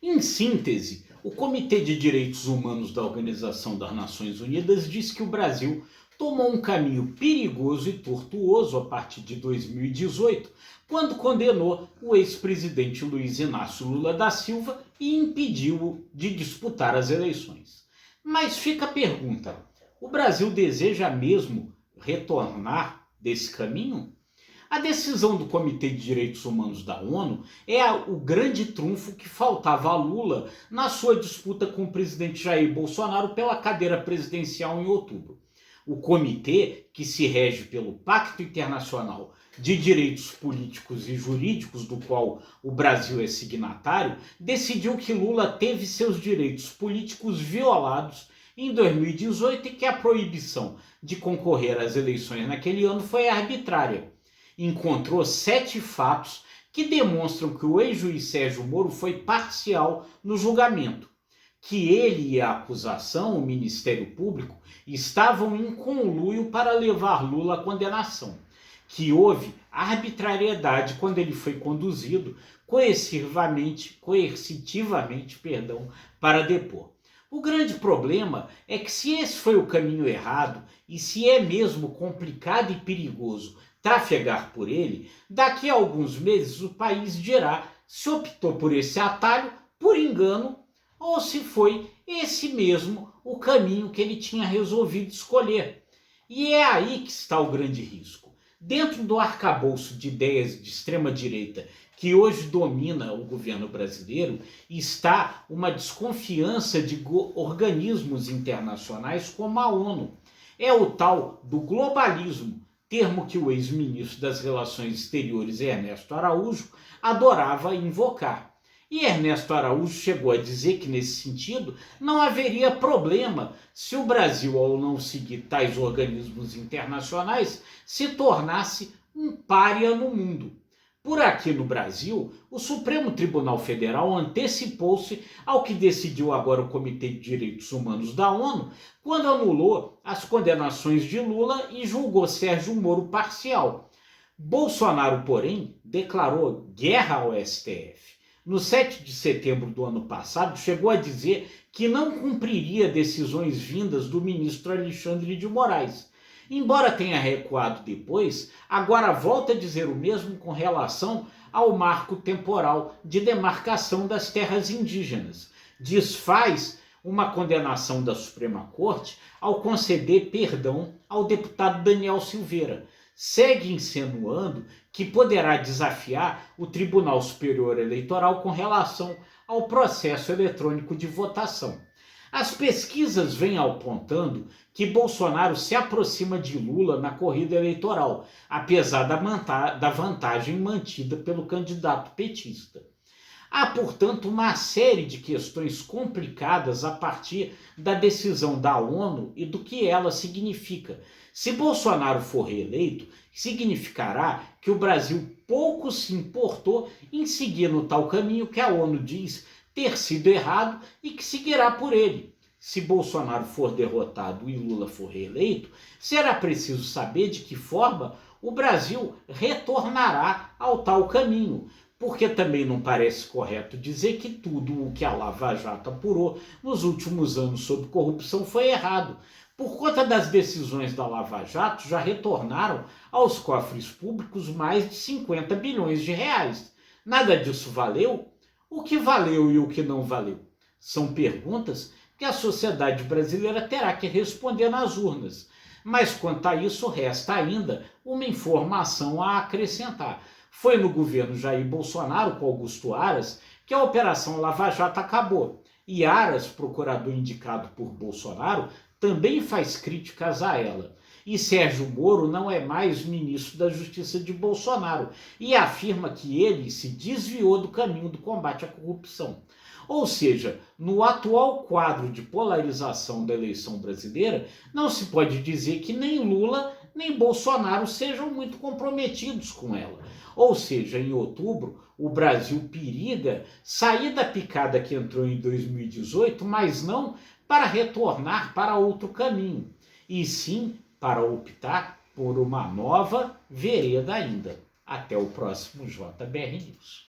Em síntese, o Comitê de Direitos Humanos da Organização das Nações Unidas diz que o Brasil tomou um caminho perigoso e tortuoso a partir de 2018, quando condenou o ex-presidente Luiz Inácio Lula da Silva e impediu-o de disputar as eleições. Mas fica a pergunta: o Brasil deseja mesmo retornar desse caminho? A decisão do Comitê de Direitos Humanos da ONU é o grande trunfo que faltava a Lula na sua disputa com o presidente Jair Bolsonaro pela cadeira presidencial em outubro. O comitê, que se rege pelo Pacto Internacional de Direitos Políticos e Jurídicos, do qual o Brasil é signatário, decidiu que Lula teve seus direitos políticos violados em 2018 e que a proibição de concorrer às eleições naquele ano foi arbitrária. Encontrou 7 fatos que demonstram que o ex-juiz Sérgio Moro foi parcial no julgamento, que ele e a acusação, o Ministério Público, estavam em conluio para levar Lula à condenação, que houve arbitrariedade quando ele foi conduzido coercitivamente, para depor. O grande problema é que, se esse foi o caminho errado e se é mesmo complicado e perigoso trafegar por ele, daqui a alguns meses o país dirá se optou por esse atalho por engano ou se foi esse mesmo o caminho que ele tinha resolvido escolher. E é aí que está o grande risco. Dentro do arcabouço de ideias de extrema-direita que hoje domina o governo brasileiro, está uma desconfiança de organismos internacionais como a ONU. É o tal do globalismo, termo que o ex-ministro das Relações Exteriores, Ernesto Araújo, adorava invocar. E Ernesto Araújo chegou a dizer que, nesse sentido, não haveria problema se o Brasil, ao não seguir tais organismos internacionais, se tornasse um pária no mundo. Por aqui no Brasil, o Supremo Tribunal Federal antecipou-se ao que decidiu agora o Comitê de Direitos Humanos da ONU, quando anulou as condenações de Lula e julgou Sérgio Moro parcial. Bolsonaro, porém, declarou guerra ao STF. No 7 de setembro do ano passado, chegou a dizer que não cumpriria decisões vindas do ministro Alexandre de Moraes. Embora tenha recuado depois, agora volta a dizer o mesmo com relação ao marco temporal de demarcação das terras indígenas. Desfaz uma condenação da Suprema Corte ao conceder perdão ao deputado Daniel Silveira. Segue insinuando que poderá desafiar o Tribunal Superior Eleitoral com relação ao processo eletrônico de votação. As pesquisas vêm apontando que Bolsonaro se aproxima de Lula na corrida eleitoral, apesar da vantagem mantida pelo candidato petista. Há, portanto, uma série de questões complicadas a partir da decisão da ONU e do que ela significa. Se Bolsonaro for reeleito, significará que o Brasil pouco se importou em seguir no tal caminho que a ONU diz ter sido errado e que seguirá por ele. Se Bolsonaro for derrotado e Lula for reeleito, será preciso saber de que forma o Brasil retornará ao tal caminho, porque também não parece correto dizer que tudo o que a Lava Jato apurou nos últimos anos sobre corrupção foi errado. Por conta das decisões da Lava Jato, já retornaram aos cofres públicos mais de 50 bilhões de reais. Nada disso valeu? O que valeu e o que não valeu? São perguntas que a sociedade brasileira terá que responder nas urnas. Mas quanto a isso, resta ainda uma informação a acrescentar. Foi no governo Jair Bolsonaro, com Augusto Aras, que a Operação Lava Jato acabou. E Aras, procurador indicado por Bolsonaro, também faz críticas a ela. E Sérgio Moro não é mais ministro da Justiça de Bolsonaro e afirma que ele se desviou do caminho do combate à corrupção. Ou seja, no atual quadro de polarização da eleição brasileira, não se pode dizer que nem Lula nem Bolsonaro sejam muito comprometidos com ela. Ou seja, em outubro, o Brasil periga sair da picada que entrou em 2018, mas não para retornar para outro caminho, e sim para optar por uma nova vereda ainda. Até o próximo JBR News.